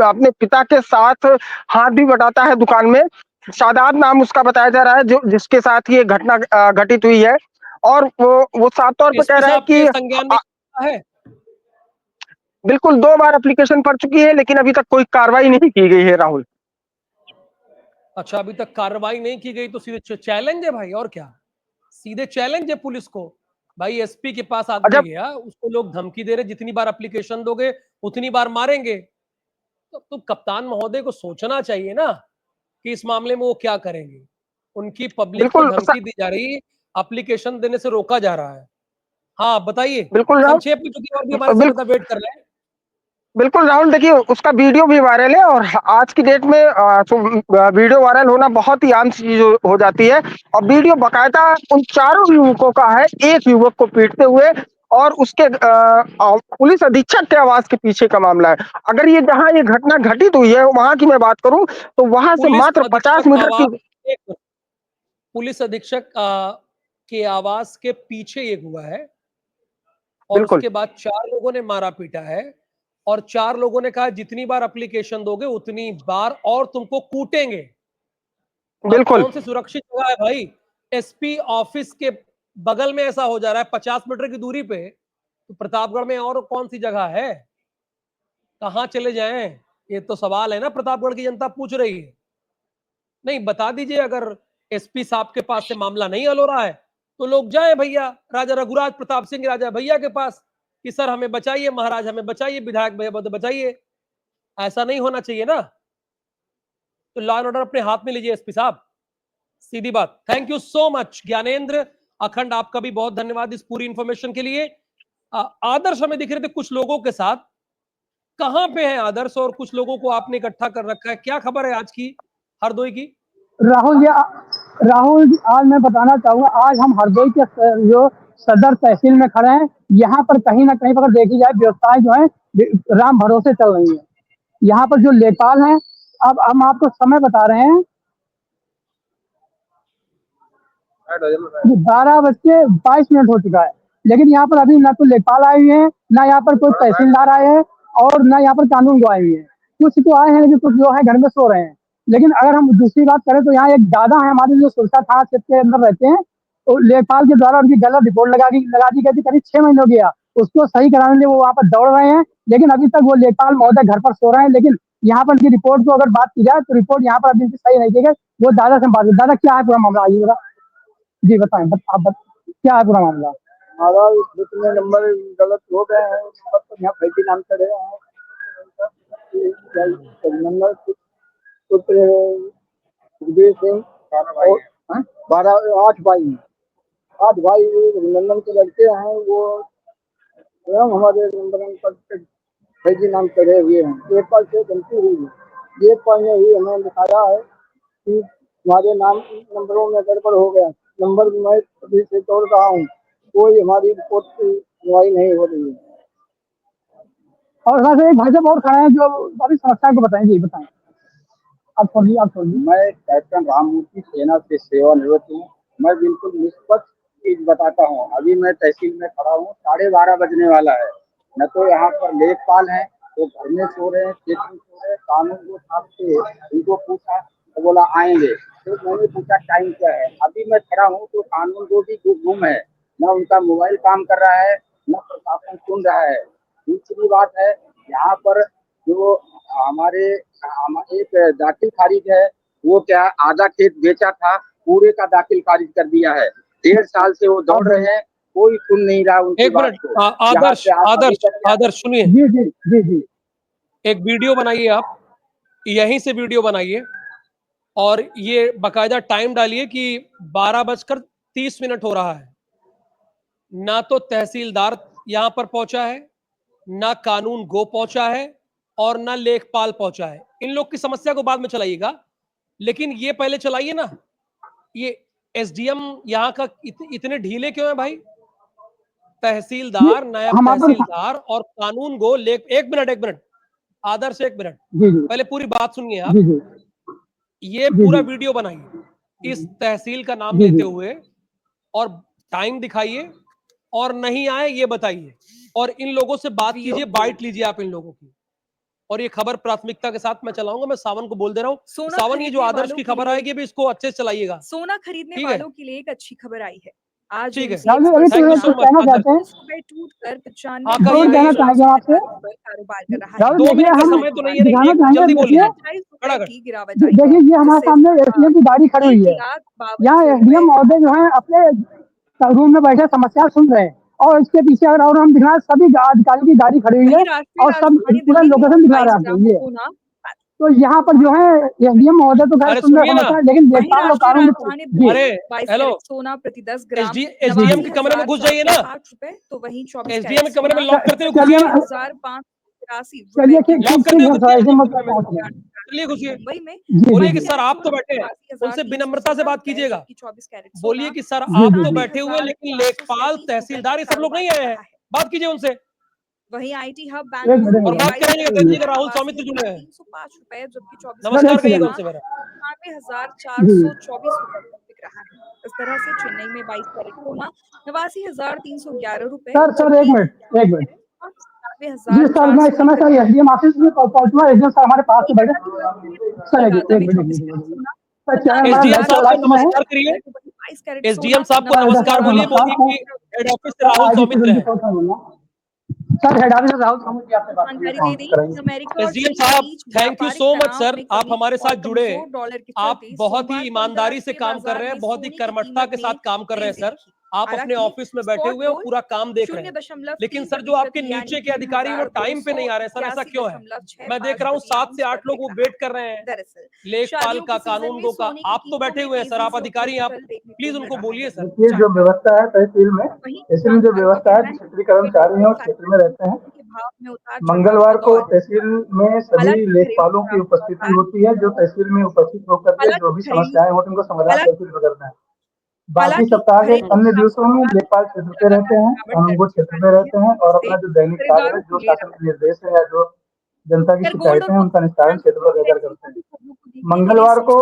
अपने पिता के साथ हाथ भी बटाता है दुकान में। शादाब नाम उसका बताया जा रहा है, जो जिसके साथ ये घटना घटित हुई है। और वो साफ तौर पे कह एसपी रहा है साहब कि के संज्ञान में है? बिल्कुल 2 बार एप्लीकेशन पड़ चुकी है, लेकिन अभी तक कोई कार्रवाई नहीं की गई है राहुल। अच्छा, अभी तक कार्रवाई नहीं की गई तो सीधे चैलेंज है भाई, और क्या? सीधे चैलेंज है पुलिस को। भाई एसपी के पास आदमी अजब, गया, उसको लोग धमकी दे रहे जितनी बार एप्लीकेशन दोगे उतनी बार मारेंगे। तो कप्तान महोदय को सोचना चाहिए ना कि इस मामले में वो क्या करेंगे। उनकी पब्लिक को बिल्कुल धमकी दी जा रही, एप्लीकेशन देने से रोका जा रहा है। हाँ बताइए बिल्कुल राहुल, संक्षेप में, क्योंकि और भी हमारे बिल्कुल संवाददाता वेट कर रहे हैं। बिल्कुल राहुल, देखिए उसका वीडियो भी वायरल है, और आज की डेट में तो वीडियो वायरल होना बहुत ही आम चीज हो जाती है। और वीडियो बकायदा उन चारों युवकों का है, एक युवक को पीटते हुए, और उसके पुलिस अधीक्षक के आवास के पीछे का मामला है। अगर ये जहां ये घटना घटित हुई है वहां की मैं बात करूं, तो वहां से पुलिस मात्र 50 अधीक्षक मीटर आवास, की। एक पुलिस अधीक्षक के आवास के पीछे ये हुआ है, और बिल्कुल उसके बाद 4 लोगों ने मारा पीटा है, और 4 लोगों ने कहा जितनी बार एप्लीकेशन दोगे उतनी बार और तुमको कूटेंगे। अब बिल्कुल कौन सी सुरक्षित जगह है भाई? एसपी ऑफिस के बगल में ऐसा हो जा रहा है 50 मीटर की दूरी पे, तो प्रतापगढ़ में और कौन सी जगह है? कहां चले जाएं? ये तो सवाल है ना, प्रतापगढ़ की जनता पूछ रही है। नहीं, बता दीजिए, अगर एसपी साहब के पास से मामला नहीं हल हो रहा है तो लोग जाए भैया राजा रघुराज प्रताप सिंह राजा भैया के पास कि सर हमें बचाइए, महाराज हमें बचाइए, विधायक भैया बचाइए। ऐसा नहीं होना चाहिए ना। तो लॉ एंड ऑर्डर अपने हाथ में लीजिए एसपी साहब, सीधी बात। Thank you so much Gyanendra अखंड, आपका भी बहुत धन्यवाद इस पूरी इंफॉर्मेशन के लिए। आदर्श हमें दिख रहे थे कुछ लोगों के साथ, कहां पे है आदर्श? और कुछ लोगों को आपने इकट्ठा कर रखा है, क्या खबर है आज की हरदोई की? राहुल जी, आज मैं बताना चाहूंगा, आज हम हरदोई के जो सदर तहसील में खड़े हैं। यहाँ पर कहीं ना कहीं पर अगर देखी जाए व्यवस्थाएं जो है राम भरोसे चल रही है। यहाँ पर जो लेखपाल हैं, अब हम आपको समय बता रहे हैं, 12:22 हो चुका है, लेकिन यहाँ पर अभी ना तो लेखपाल आए हुए हैं, ना यहाँ पर कोई तहसीलदार आए हैं, और ना यहाँ पर कानून को आए हुए हैं। कुछ तो आए हैं, लेकिन कुछ जो है घर में सो रहे हैं। लेकिन अगर हम दूसरी बात करें तो यहाँ एक दादा है हमारे जो सुरसा थाना क्षेत्र के अंदर रहते हैं, तो लेखपाल के द्वारा उनकी गलत रिपोर्ट लगा दी गई थी, करीब 6 महीने हो गया। उसको सही कराने के लिए वो वहाँ पर दौड़ रहे हैं, लेकिन अभी तक वो लेखपाल महोदय घर पर सो रहे हैं। लेकिन यहाँ पर उनकी रिपोर्ट को अगर बात की जाए तो रिपोर्ट यहाँ पर अभी सही नहीं की गई। वो दादा से बात, दादा क्या है पूरा मामला, आइए जरा जी बताएं। क्या है पूरा मामला? हमारा में नंबर गलत हो गए हैं, नंबर तो यहाँ फैजी नाम से रहे हैं, नंबर सुखदेव सिंह 8 भाई नंदन के लड़के हैं, वो स्वयं हमारे नंबर पर फैजी नाम से रहे हुए हैं। एक बार से गलती हुई है, एक बार में ही हमें दिखाया है कि हमारे नाम नंबरों में गड़बड़ हो गया। नंबर मैं अभी से तोड़ रहा हूँ, कोई हमारी रिपोर्ट की सुनवाई नहीं हो रही है। और वैसे एक भाई साहब और खड़े हैं जो अभी समस्या को बताएंगे, बताएं। आप छोड़िए। मैं कैप्टन राममूर्ति सेना से सेवानिवृत्त हूँ। मैं बिल्कुल निष्पक्ष चीज बताता हूँ। अभी मैं तहसील में खड़ा हूँ, 12:30 बजने वाला है। न तो यहाँ पर लेखपाल हैं, वो घर में सो रहे हैं, खेत में सो रहे हैं। कानून को साहब से उनको पूछा तो बोला आएंगे, तो मैंने पूछा टाइम क्या है। अभी मैं खड़ा हूँ तो कानून को भी गुम है, न उनका मोबाइल काम कर रहा है, न प्रशासन सुन रहा है। दूसरी बात है, यहाँ पर जो हमारे एक दाखिल खारिज है, वो क्या आधा खेत बेचा था, पूरे का दाखिल खारिज कर दिया है। 1.5 साल से वो दौड़ रहे हैं, कोई सुन नहीं रहा उनकी बात को। आदर्श सुनिए, जी जी जी जी, एक वीडियो बनाइए, आप यहीं से वीडियो बनाइए और ये बकायदा टाइम डालिए कि 12:30 हो रहा है। ना तो तहसीलदार यहां पर पहुंचा है, ना कानून गो पहुंचा है, और ना लेखपाल पहुंचा है। इन लोग की समस्या को बाद में चलाइएगा, लेकिन ये पहले चलाइए ना। ये एसडीएम यहाँ का इतने ढीले क्यों है भाई? तहसीलदार, नायब तहसीलदार और कानून गो एक मिनट आदर्श, एक मिनट पहले पूरी बात सुनिए आप। ये पूरा वीडियो बनाइए इस तहसील का नाम लेते हुए, और टाइम दिखाइए, और नहीं आए ये बताइए, और इन लोगों से बात कीजिए, बाइट लीजिए आप इन लोगों की। और ये खबर प्राथमिकता के साथ मैं चलाऊंगा। मैं सावन को बोल दे रहा हूँ, सावन ये जो आदर्श की खबर आएगी भी इसको अच्छे से चलाइएगा। सोना खरीदने वालों के लिए एक अच्छी खबर आई है। आज ठीक है, थैंक यू सो मच। टूटकर 95 कारोबार कर रहा है। 2 मिनट का समय तो नहीं है, जल्दी बोलिए। की गिरावट आई। देखिए ये हमारे सामने एसडीएम की गाड़ी खड़ी हुई है। यहाँ एसडीएम महोदय जो है अपने रूम में बैठे समस्या सुन रहे हैं, और इसके पीछे अगर और हम दिखा सभी अधिकारियों की गाड़ी खड़ी हुई है, और सब पूरा लोकेशन दिखा रहे हैं आपको। तो यहाँ पर जो है एसडीएम महोदय तो खैर सुन रहे हैं, लेकिन देखभाल और कानून। अरे हेलो, सोना प्रति 10 ग्राम एसडीएम के कमरे में घुस जाइए ना। 8 रुपए, तो वहीं 24 एसडीएम के कमरे में लॉक करते हुए चलिए घुसिए। बोलिए कि सर आप तो बैठे हैं, उनसे विनम्रता से बात कीजिएगा। बोलिए कि सर आप तो बैठे हुए, लेकिन लेखपाल, तहसीलदार ये सब लोग नहीं आए हैं, बात कीजिए उनसे। वहीं आईटी हब और बात करेंगे राहुल सौमित्र जुड़े हैं। 305 रुपए, जबकि 24 नमस्कार कहिएगा उनसे मेरा। 94,424 रुपए बिक रहा है। इस तरह से चेन्नई में 22 कैरेट सोना 89,311 रुपए। सर एक मिनट जी सर, मैं इस समय सर एसडीएम ऑफिस में पहुंचूंगा। एसडीएम सर हमारे पास से बैठे। सर एक मिनट एसडीएम साहब को नमस्कार करिए। एसडीएम साहब को नमस्कार बोलिए कि हेड ऑफिस से राहुल सौमित्र हैं। सर हेड ऑफिसर राहुल सामूहिक जी आपसे बात जानकारी दे दें, अमेरिका और एसडीएम चीन के साहब, बीच थैंक यू व्यापारिक सो मच तनाव सर, में आप कमी हमारे और साथ जुड़े। कमजोर डॉलर के आप चलते बहुत ही सोमवार को ईमानदारी से अंतर्राष्ट्रीय काम कर बाजार रहे हैं, में बहुत ही सोने की कर्मठता कीमत के साथ में काम कर रहे हैं तेजी सर। दिखी। आप अपने हालांकि ऑफिस में बैठे स्पॉट हुए हो, गोल्ड पूरा काम देख रहे हैं, 0.3% लेकिन सर जो आपके नीचे के अधिकारी वो टाइम पे नहीं आ रहे हैं सर, ऐसा क्यों है? मैं देख रहा हूँ 7 से 8 लोग वो वेट कर रहे हैं, दरअसल लेखपाल शादियों का, के सीजन कानून में गो का। सोने की आप तो कीमतों बैठे में हुए हैं सर, तेजी आप से अधिकारी हैं, आप उछल देखने को प्लीज मिल उनको रहा बोलिए है। सर। देखिए जो व्यवस्था है तहसील में, वहीं तहसील में जो जानकारों का व्यवस्था है, कहना जो है क्षेत्रीय कर्मचारी हैं वो क्षेत्र में रहते हैं। के भाव में उतार चढ़ाव मंगलवार के को दौर तहसील में सभी हालांकि लेखपालों की उपस्थिति होती है, जो तहसील में उपस्थित होकर के जो भी समस्याएं होती हैं उनको समाधान तहसील में करते हैं। बाकी सप्ताह के अन्य दिवसों में लेखपाल क्षेत्र पे रहते हैं, वो क्षेत्र में रहते हैं और अपना जो दैनिक कार्य है, जो शासन के निर्देश है या जो जनता की शिकायतें हैं, उनका निस्तारण क्षेत्र पर रहकर करते हैं। मंगलवार को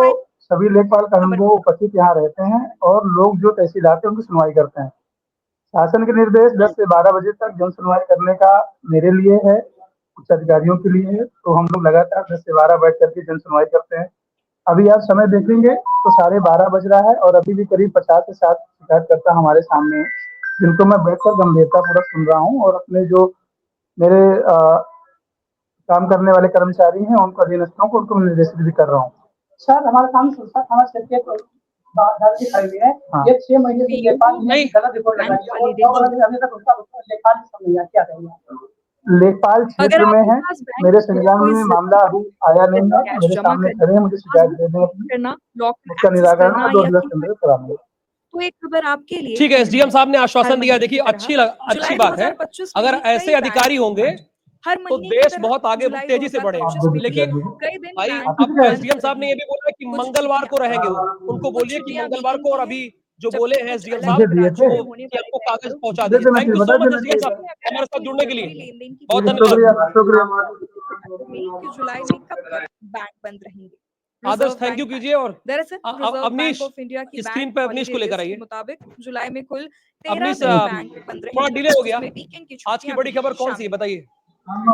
सभी लेखपाल कानूनगो उपस्थित यहाँ रहते हैं और लोग जो तहसील आते हैं उनकी सुनवाई करते हैं। शासन के निर्देश 10 से 12 बजे तक जन सुनवाई करने का मेरे लिए है, उच्च अधिकारियों के लिए है, तो हम लोग लगातार 10 से 12 बैठ करके जन सुनवाई करते हैं। अभी आप समय देखेंगे तो 12:30 बज रहा है और अभी भी करीब 50 से 60 शिकायतकर्ता हमारे सामने हैं, जिनको मैं बैठकर गंभीरतापूर्वक सुन रहा हूँ और अपने जो मेरे काम करने वाले कर्मचारी हैं उनको, अधीनस्थों को, उनको निर्देशित भी कर रहा हूँ। सर हमारे सामने सुरक्षा थाना क्षेत्र के दिखाई हुई है। हाँ। ये 6 महीने से लेखपाल नहीं। गलत रिपोर्ट लगाई है और अभी तक उसका लेखपाल नहीं समझ क्या कहेंगे? लेखपाल क्षेत्र में है, मेरे संज्ञान में मामला अभी आया नहीं है, मेरे सामने खड़े हैं, मुझे शिकायत दे दें अपनी, करना, लॉकर उसका एक्सेस निराकरण करना मैं 2 या दिवस के अंदर कराऊंगा। तो एक खबर आपके लिए ठीक है, एसडीएम साहब ने आश्वासन दिया। देखिए जुलाई अच्छी बात है, 2025 में अगर भी ऐसे कई अधिकारी होंगे हर तो महीने की देश तरह बहुत आगे जुलाई तेजी से बढ़ेगा। 2025 में लेकिन भी कई दिन भाई बैंक अब बंद एसडीएम साहब ने ये भी बोला कि कुछ मंगलवार को छुट्टियां रहेंगे वो, उनको बोलिए कि छुट्टियां मंगलवार वीकेंड को, और की अभी हैं, जो जबकि बोले हैं कुछ एसडीएम अलग साहब दिए राज्यों थे। में होने कि वाले हमको कागज कार्यक्रम पहुंचा दे दीजिए। दे, मैं थैंक यू बता सो मच देना एसडीएम चाहिए। साहब हमारे साथ जुड़ने के लिए, लेनदेन की बहुत शुक्रिया, धन्यवाद। शुक्रिया। में कि जुलाई में कब तक बैंक बंद रहेंगे। आदर्श रिजर्व थैंक यू बैंक कीजिए। और दरअसल reserve bank Avneesh of India की स्क्रीन बैंक पे अवनीश को हॉलिडे लेकर लिस्ट के आइए। मुताबिक जुलाई में कुल 13 अवनीश दिन बैंक बंद थोड़ा रहेंगे, डिले हो गया, जिसमें वीकेंड की आज की छुट्टियां बड़ी भी खबर कौन सी है शामिल हैं। बताइए।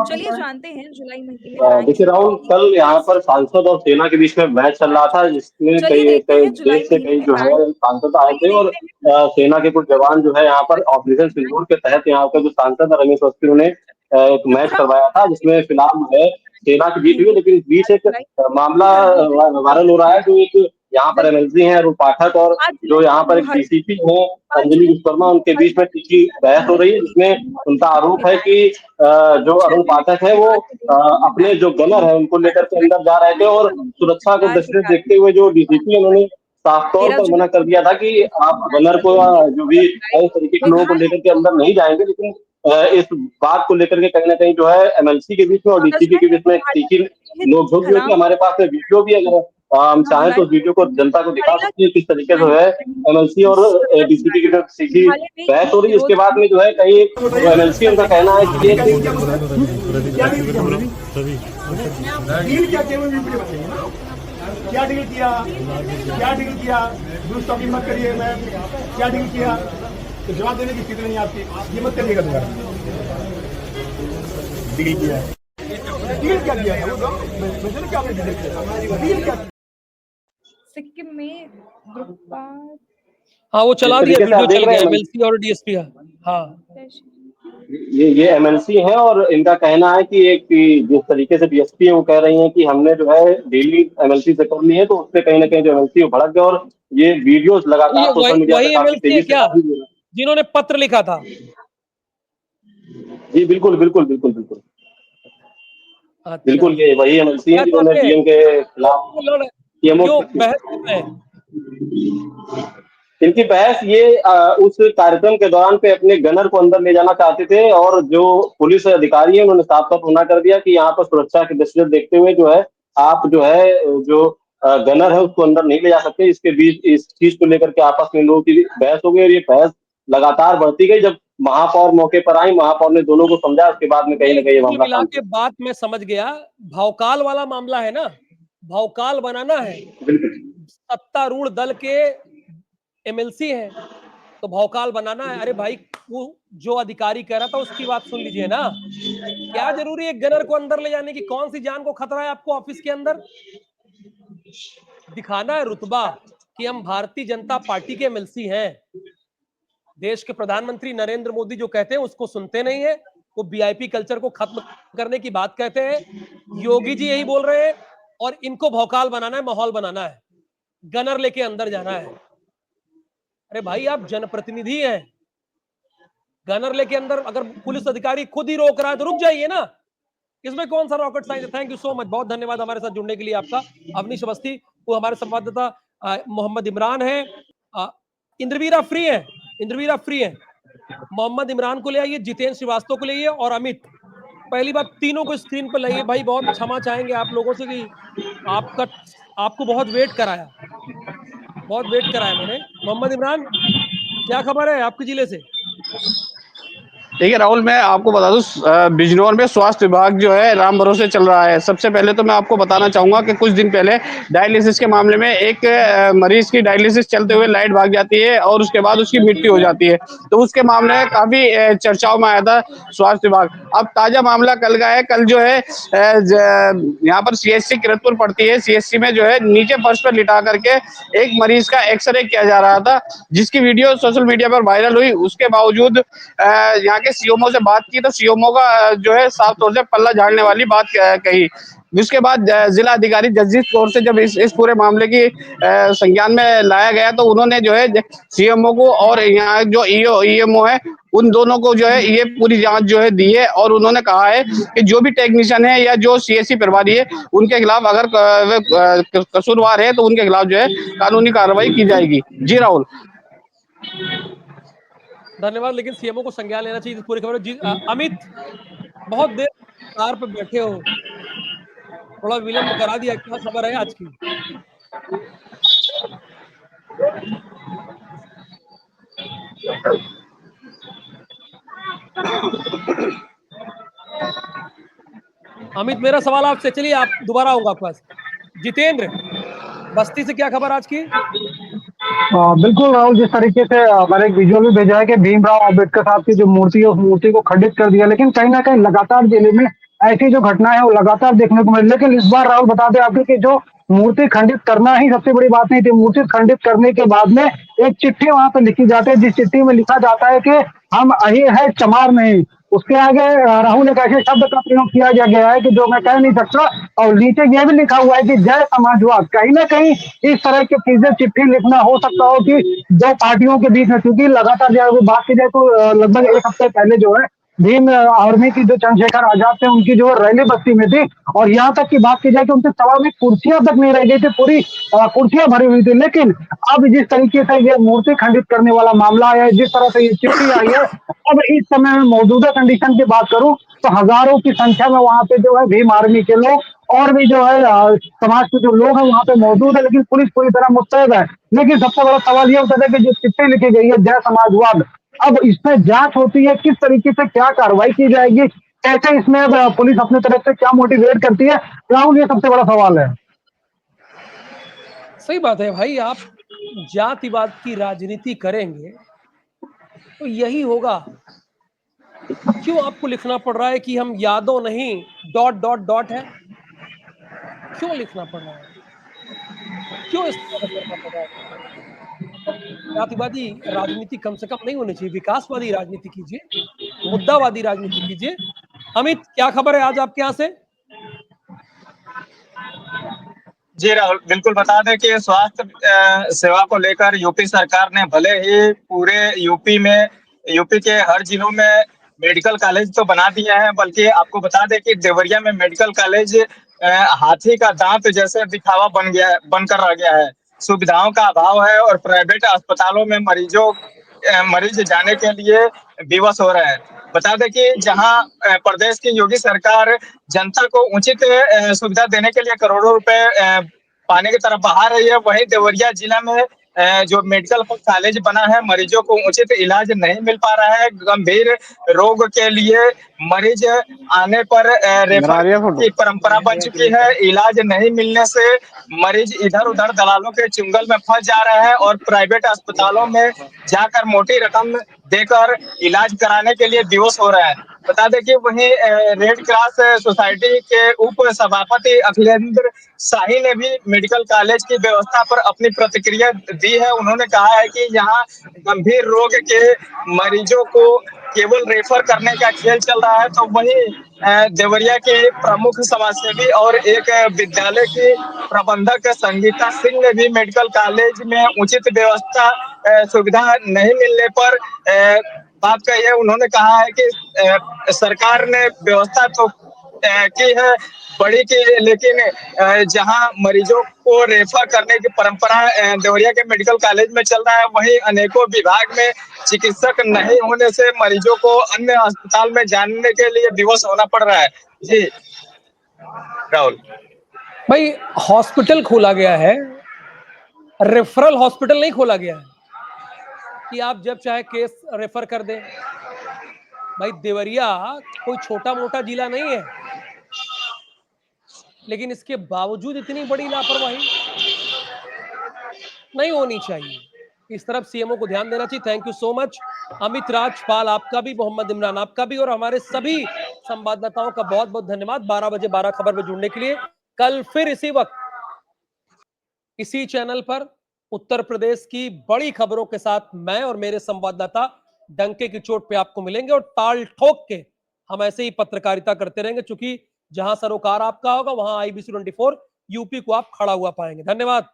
चलिए जानते हैं जुलाई महीने में बैंक देखिए राहुल, कल यहाँ पर सांसद और सेना के बीच में मैच चल रहा था, जिसमें चलिए कई देखते कई हैं जुलाई देश से महीने कई में जो है बैंक सांसद आए थे और देखते हैं सेना के कुछ जवान जो है यहाँ पर ऑपरेशन सिंदूर के तहत यहाँ के जो सांसद रमेश अवस्थी ने एक मैच करवाया था, जिसमें फिलहाल जो है सेना की जीत हुई है। लेकिन इस बीच एक मामला वायरल हो रहा है। जो एक यहाँ पर एमएलसी है अरुण पाठक और जो यहाँ पर एक डीसीपी है अंजलि विश्वकर्मा, उनके बीच में तीखी बहस हो रही है, जिसमें उनका आरोप है कि जो अरुण पाठक है वो अपने जो गनर है उनको लेकर के अंदर जा रहे थे और सुरक्षा को दृष्टि देखते हुए जो डीसीपी उन्होंने साफ तौर पर मना कर दिया था कि आप गनर को जो भी इस तरीके के लोगों को लेकर के अंदर नहीं जाएंगे। लेकिन इस बात को लेकर के कहीं ना कहीं जो है एमएलसी के बीच में और डीसीपी के बीच में तीखी नोकझोंक भी होती है। हमारे पास में वीडियो भी, अगर हम चाहें तो उस वीडियो को जनता को दिखा सकते हैं, किस तरीके से जो है एमएलसी और डीसीपी की जो सीधी बहस हो रही है। इसके बाद में जो है कहीं जो एमएलसी उनका कहना है कि ये क्या डील किया, क्या डील किया, दूर स्टॉकिंग मत करिए मैम, क्या डील किया, तो जवाब देने की स्थिति नहीं आपकी, ये मत करिएगा दोबारा। डील किया, डील क्या किया है वो, मैं क्या डील क्या। सिक्किम में ग्रुप हाँ वो चला दिया, तरीके से आप वीडियो देख चल रहे गया हैं एमएलसी और डीएसपी का। हाँ ये एमएलसी है और इनका कहना है कि एक जिस तरीके से डीएसपी है वो कह रही है कि हमने जो है डील एमएलसी से कर ली है, तो उससे कहीं ना कहीं जो एमएलसी वो भड़क गए और ये वीडियोस लगातार सोशल मीडिया पे वही काफी एमएलसी है तेजी से क्या वायरल हो रहे हैं। जिन्होंने पत्र लिखा था? जी बिल्कुल बिल्कुल बिल्कुल बिल्कुल अच्छा, बिल्कुल, ये वही एमएलसी है क्या जिन्होंने चाहते हैं? डीएम के खिलाफ क्यों बहस कर रहे हैं? इनकी बहस ये उस कार्यक्रम के दौरान पे अपने गनर को अंदर ले जाना चाहते थे और जो पुलिस अधिकारी है उन्होंने साफ साफ मना कर दिया कि यहाँ पर सुरक्षा के दृष्टि से देखते हुए जो है आप जो है जो गनर है उसको अंदर नहीं ले जा सकते। इसके बीच इस चीज को लेकर के आपस में लोगों की बहस हो गई और ये बहस लगातार बढ़ती गई। जब महापौर मौके पर आई, महापौर ने दोनों को समझा, उसके बाद में कहीं ना कहीं ये मामला मिला के बात मैं समझ गया, भौकाल वाला मामला है ना, भौकाल बनाना है। सत्तारूढ़ दल के एमएलसी है तो भौकाल बनाना है। अरे भाई वो जो अधिकारी कह रहा था उसकी बात सुन लीजिए ना, क्या जरूरी है गनर को अंदर ले जाने की? कौन सी जान को खतरा है आपको ऑफिस के अंदर? दिखाना है रुतबा कि हम भारतीय जनता पार्टी के एमएलसी हैं। देश के प्रधानमंत्री नरेंद्र मोदी जो कहते हैं उसको सुनते नहीं है, वो वीआईपी कल्चर को खत्म करने की बात कहते हैं। योगी जी यही बोल रहे हैं और इनको भौकाल बनाना है, माहौल बनाना है, गनर लेके अंदर जाना है। अरे भाई आप जनप्रतिनिधि हैं, गनर लेके अंदर अगर पुलिस अधिकारी खुद ही रोक रहा है तो रुक जाइए ना, इसमें कौन सा रॉकेट साइंस है। थैंक यू सो मच, बहुत धन्यवाद हमारे साथ जुड़ने के लिए आपका। अवनीश अवस्थी, वो हमारे संवाददाता मोहम्मद इमरान है। इंद्रवीर आप फ्री हैं? इंद्रवीर आप फ्री हैं? मोहम्मद इमरान को ले आइए, जितेंद्र श्रीवास्तव को ले आइए और अमित, पहली बात तीनों को स्क्रीन पर लाइए। भाई बहुत क्षमा चाहेंगे आप लोगों से कि आपको बहुत वेट कराया, मैंने। मोहम्मद इमरान, क्या खबर है आपके जिले से? देखिए राहुल, मैं आपको बता दूं, बिजनौर में स्वास्थ्य विभाग जो है राम भरोसे चल रहा है। सबसे पहले तो मैं आपको बताना चाहूंगा कि कुछ दिन पहले डायलिसिस के मामले में एक मरीज की डायलिसिस चलते हुए लाइट भाग जाती है और उसके बाद उसकी मृत्यु हो जाती है। तो उसके मामले में काफी चर्चाओं में आया था स्वास्थ्य विभाग। अब ताजा मामला कल का है। कल जो है यहाँ पर CHC किरतपुर पड़ती है, CHC में जो है नीचे फर्श पर लिटा करके एक मरीज का एक्सरे किया जा रहा था, जिसकी वीडियो सोशल मीडिया पर वायरल हुई। उसके बावजूद यहाँ के सीएमओ से बात की तो सीएमओ का जो है साफ तौर से पल्ला झाड़ने वाली बात कही। जिसके बाद जिला अधिकारी जगजीत कौर से जब इस पूरे मामले की संज्ञान में लाया गया तो उन्होंने जो है सीएमओ को और यहाँ जो ईएमओ है उन दोनों को जो है ये पूरी जांच जो है दी है और उन्होंने कहा है कि जो भी टेक्नीशियन है या जो CHC प्रभारी है उनके खिलाफ अगर कसूरवार है तो उनके खिलाफ जो है कानूनी कार्रवाई की जाएगी। जी राहुल, धन्यवाद। लेकिन सीएमओ को संज्ञान लेना चाहिए पूरी खबर। अमित, बहुत देर कार पे बैठे हो, थोड़ा विलंब करा दिया, क्या खबर है आज की? अमित, मेरा सवाल आपसे, चलिए आप दोबारा आऊंगा आपके पास। जितेंद्र, बस्ती से क्या खबर आज की? बिल्कुल राहुल, जिस तरीके से मैंने एक विजुअल भी भेजा है कि भीमराव अंबेडकर साहब की जो मूर्ति है उस मूर्ति को खंडित कर दिया, लेकिन कहीं ना कहीं लगातार जिले में ऐसी जो घटना है वो लगातार देखने को मिली। लेकिन इस बार राहुल बता दें आपको कि जो मूर्ति खंडित करना ही सबसे बड़ी बात नहीं थी। मूर्ति खंडित करने के बाद में एक चिट्ठी वहां पे लिखी जाती है, जिस चिट्ठी में लिखा जाता है कि हम अहिर है, चमार नहीं। उसके आगे राहुल एक ऐसे शब्द का प्रयोग किया गया है कि जो मैं कह नहीं सकता, और नीचे यह भी लिखा हुआ है कि जय समाजवाद। कहीं ना कहीं इस तरह की चीजें चिट्ठी लिखना हो सकता हो कि दो पार्टियों के बीच में, क्योंकि लगातार जो बात की जाए तो लगभग एक हफ्ते पहले जो है भीम आर्मी की जो चंद्रशेखर आजाद थे उनकी जो रैली बस्ती में थी, और यहाँ तक की बात की जाए कि उनके सभा में कुर्सियां तक नहीं रह गई थी, पूरी कुर्सियां भरी हुई थी। लेकिन अब जिस तरीके से ये मूर्ति खंडित करने वाला मामला आया है, जिस तरह से ये चिट्ठी आई है, अब इस समय में मौजूदा कंडीशन की बात करूं तो हजारों की संख्या में वहां पे जो है भीम आर्मी के लोग और भी जो है समाज के जो लोग हैं वहां पे मौजूद है, लेकिन पुलिस पूरी तरह मुस्तैद है। लेकिन सबसे बड़ा सवाल ये होता है कि जो चिट्ठी लिखी गई है जय समाजवाद, अब इसमें जांच होती है, किस तरीके से क्या कार्रवाई की जाएगी, कैसे इसमें पुलिस अपनी तरफ से क्या मोटिवेट करती है, राहुल ये सबसे बड़ा सवाल है। सही बात है भाई, आप जातिवाद की राजनीति करेंगे तो यही होगा। क्यों आपको लिखना पड़ रहा है कि हम यादव नहीं डॉट डॉट डॉट है? क्यों लिखना पड़ रहा है? क्यों इस तरह करना पड़ रहा है? जातिवादी राजनीति कम से कम नहीं होनी चाहिए, विकासवादी राजनीति कीजिए, मुद्दावादी राजनीति कीजिए। अमित, क्या खबर है आज आपके यहाँ से? जी राहुल, बिल्कुल बता दें कि स्वास्थ्य सेवा को लेकर यूपी सरकार ने भले ही पूरे यूपी के हर जिलों में मेडिकल कॉलेज तो बना दिए हैं, बल्कि आपको बता दें कि देवरिया में मेडिकल कॉलेज हाथी का दांत जैसे दिखावा बनकर रह गया है। सुविधाओं का अभाव है और प्राइवेट अस्पतालों में मरीज जाने के लिए विवश हो रहे हैं। बता दें कि जहां प्रदेश की योगी सरकार जनता को उचित सुविधा देने के लिए करोड़ों रुपए पाने की तरफ बढ़ा रही है, वहीं देवरिया जिला में जो मेडिकल कॉलेज बना है मरीजों को उचित इलाज नहीं मिल पा रहा है। गंभीर रोग के लिए मरीज आने पर रेफर की परंपरा बन चुकी है। इलाज नहीं मिलने से मरीज इधर उधर दलालों के चुंगल में फंस जा रहे हैं और प्राइवेट अस्पतालों में जाकर मोटी रकम देकर इलाज कराने के लिए विवश हो रहे हैं। बता दें कि वहीं रेड क्रॉस सोसाइटी के उप सभापति अखिलेंद्र शाही ने भी मेडिकल कॉलेज की व्यवस्था पर अपनी प्रतिक्रिया दी है। उन्होंने कहा है कि यहाँ गंभीर रोग के मरीजों को केवल रेफर करने का खेल चल रहा है, तो वहीं देवरिया के प्रमुख समाजसेवी और एक विद्यालय की प्रबंधक संगीता सिंह ने भी मेडिकल कॉलेज में उचित व्यवस्था सुविधा नहीं मिलने पर बात कही है। उन्होंने कहा है कि सरकार ने व्यवस्था तो की है बड़ी की, लेकिन जहां मरीजों को रेफर करने की परंपरा देवरिया के मेडिकल कॉलेज में चल रहा है, वहीं अनेकों विभाग में चिकित्सक नहीं होने से मरीजों को अन्य अस्पताल में जाने के लिए विवश होना पड़ रहा है। जी राहुल भाई, हॉस्पिटल खोला गया है, रेफरल हॉस्पिटल नहीं खोला गया है कि आप जब चाहे केस रेफर कर दें। भाई, देवरिया कोई छोटा मोटा जिला नहीं है, लेकिन इसके बावजूद इतनी बड़ी लापरवाही नहीं होनी चाहिए। इस तरफ सीएमओ को ध्यान देना चाहिए। Thank you so much Amit Rajpal, आपका भी, मोहम्मद इमरान आपका भी, और हमारे सभी संवाददाताओं का बहुत बहुत धन्यवाद 12 बजे 12 खबर में जुड़ने के लिए। कल फिर इसी वक्त इसी चैनल पर उत्तर प्रदेश की बड़ी खबरों के साथ मैं और मेरे संवाददाता डंके की चोट पे आपको मिलेंगे, और ताल ठोक के हम ऐसे ही पत्रकारिता करते रहेंगे, क्योंकि जहां सरोकार आपका होगा वहां IBC 24 यूपी को आप खड़ा हुआ पाएंगे। धन्यवाद।